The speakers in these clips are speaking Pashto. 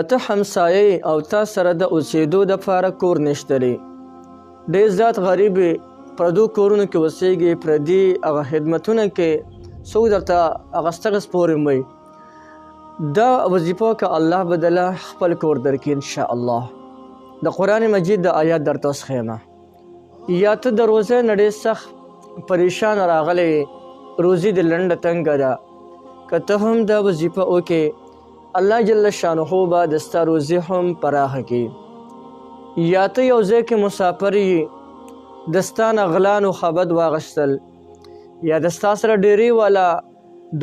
ته همسایه او تا سره د اوسېدو دپاره کور نشته دی، ډېر زیات غریب یې، پردو کورونو کې اوسېږي، پردي هغه خدمتونه کې څوک درته هغه ستغ سپورې وایي. دا وظیفه که الله به دله خپل کور درکړي انشاءالله. د قرآن مجید د آیات درته اوس ښیمه. یا ته د روزۍ نه ډېر سخت پریشان راغلی، روزي دې لنډه تنګه ده، که ته هم دا وظیفه وکړې الله جل شانه به د ستا روزي هم پراخه کړي. یا ته یو ځای کې مسافر یې، د ستا نه غلانو خبد واغشتل، یا د ستا سره ډېرې والا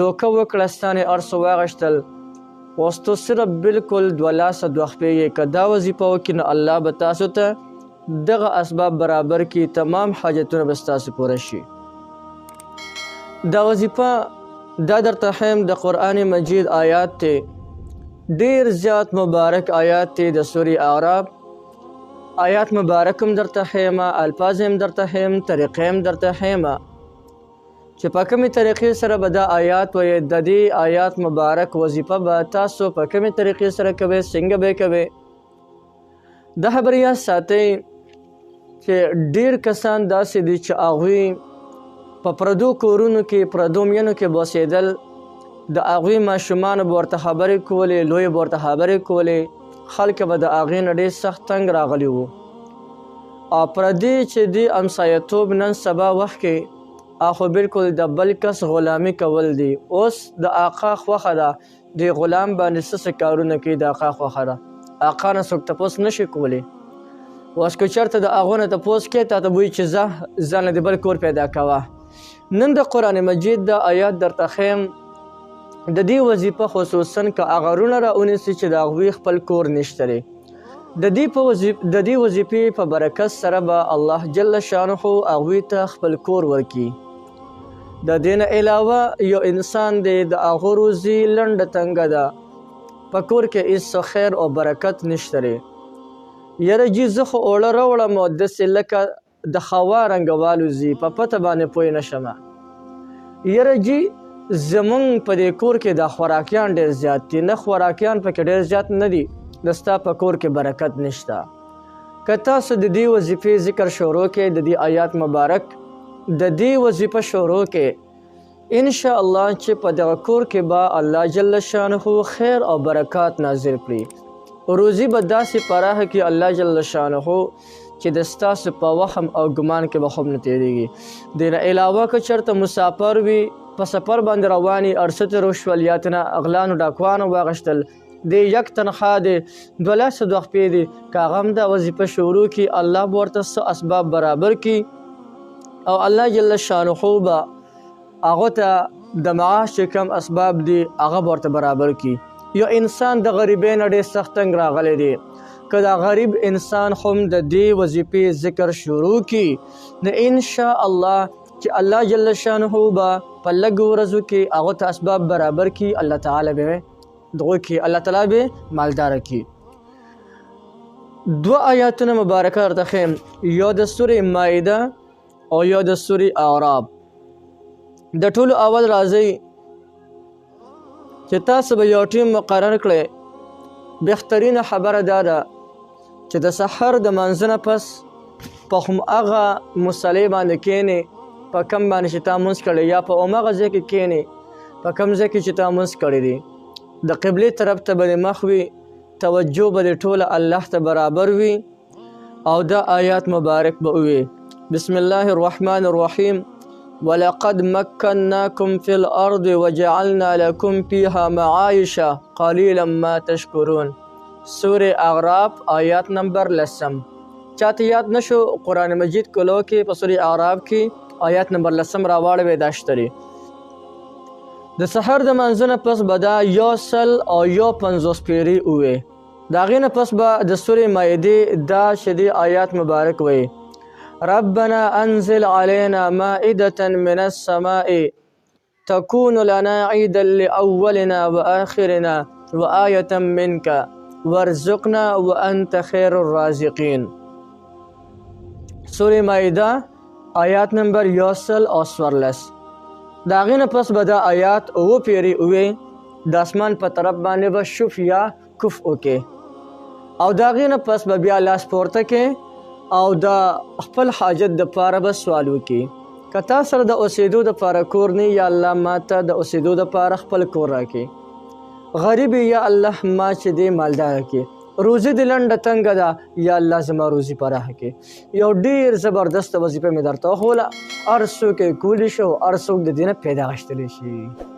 دوکه وکړه، ستا نه هر څه واغشتل، اوس تو صرف بلکل 2 لاسه 2 خپې یې. که دا وظیفه وکړي نو الله به تاسو ته دغه اسباب برابر کړي، تمام حاجتونه به ستاسو پوره شي. دا وظیفه دا درته ښیم د قرآن مجید آیات دی، ډېر زیات مبارک آیات دی د سورې اعراف. آیات مبارک هم درته ښیمه، الفاظ هم درته ښیم، طریقې هم درته ښیمه چې په کومې طریقې سره به دا آیات وایي. د دې آیات مبارک وظیفه به تاسو په کومې طریقې سره کوئ، څنګه به یې کوئ. دا خبره یاد ساتئ چې ډېر کسان داسې دي چې هغوی په پردو کورونو کې، پردو مینو کې به اوسېدل، د هغوی ماشومانو به ورته خبرې کولې، لوی به ورته خبرې کولې، خلک به د هغې نه ډېر سخت تنګ راغلي وو. او پردي چې دي همسایه‌توب نن سبا وخت کې خو بلکل د بل کس غلامي کول دي. اوس د آقا خوښه ده، د غلام باندې څه کارونه کوي، د آقا خوښه ده، آقا نه څوک تپوس نشي کولی. اوس که چېرته د هغو نه تپوس کوې، تا ته به وایي چې ځان له د بل کور پیدا کوه. نن د قرآن مجید د آیات درته ښیم، د دې وظیفه خصوصا که هغه وروڼه راونیسي چې د هغوی خپل کور نشته دی، د دې وظیفې په برکت سره به الله جل شانه هغوی ته خپل کور ورکړي. د دې نه علاوه یو انسان دی، د هغو روزي لنډه تنګه ده، په کور کې هېڅ خیر او برکت نشته دی. یاره جي زه خو اوړه راوړم او داسې لکه د خوا رنګه والوځي، په پته باندې پوه نه شمه. یاره جي زمونږ په دې کور کې دا خوراکیان ډېر زیات دي، نه خوراکیان پکې ډېر زیات نه دي، د ستا په کور کې برکت نشته. که تاسو د دې وظیفې ذکر شروع کړئ، د دې آیات مبارک د دې وظیفه شروع کړئ، انشاءالله چې په دغه کور کې به الله جل شانه خیر او برکات نازل کړي، روزي به داسې پراخه کړي الله جل شانه چې د ستاسو په وهم او ګمان کې به خوب نه تېرېږي. دې نه علاوه که چېرته مسافر وي، په سفر باندې روان یي، ارڅه وشول، یا تېنه اغلانو ډاکوانو واغشتل، د یک تنخوا دی، 2 لاسه 2 خپې دي، که هغه هم دا وظیفه شروع کړي، الله به ورته څه اسباب برابر کړي او الله جل شانه به هغو ته د معاش چې کوم اسباب دي هغه به ورته برابر کړي. یو انسان د غریبۍ نه ډېر سخت تنګ راغلی دی، که دا غریب انسان هم د دې وظیفې ذکر شروع کړي نو انشاءالله چې الله جل شانه به په لږو ورځو کې هغو ته اسباب برابر کړي، الله تعالی به دغو کې الله تعالی به مالداره کړي. 2 آیاتونه مبارکه درته ښیم، یو د سورې مائده او یو د سورې اعراف. د ټولو اول راځئ چې تاسو به یو ټیم مقرر کړئ. بهترینه خبره دا ده چې د سحر د لمانځه نه پس په هماغه مصلې باندې کښېنئ، په کوم باندې چې تا لمونځ کړی، یا په هماغه ځای کې کښېنئ په کوم ځای کې چې تا لمونځ کړی دی، د قبلې طرف ته به دې مخ وي، توجه به دې ټوله الله ته برابر وي او دا آیات مبارک به ووایي. بسم الله الرحمن الرحیم ولقد مکناکم فی الارض وجعلنا لکم فیها معایش قلیلا ما تشکرون. سورة اعراف آیات نمبر 10. چاته یاد نشو قرآن مجید کلو کې په سورة اعراف کې آیات نمبر 10 راواړوئ، دا شته دی. د سحر د لمانځه نه پس به دا 100 او 150 پیرې ووایي. د هغې نه پس به د سورې مائدې دا چې دی آیات مبارک وایي. ربنا انزل علينا مائدة من السماء تكون لنا عيدا لأولنا وآخرنا وآية منك وارزقنا وأنت خير الرازقين. سورة مائده آیات نمبر 100 او 14. د هغې نه پس به دا آیات 9 پیرې ووایي، د اسمان په طرف باندې به شوف یا توقف وکې او د هغې نه پس به بیا لاس پورته کې او د خپل حاجت دپاره به سوال وکړي که تا سره د اوسېدو دپاره کور نه یا الله ما ته د اوسېدو دپاره خپل کور راکړي غریب یا الله ما چې دی مالداره کړي روزي دې لنډه تنګه ده یا الله زما روزي پراخه کړي یو ډېر زبردست وظیفه مې درته وښوله هر څوک یې کولی شي او هر څوک د دې نه پیدا غشتلی شي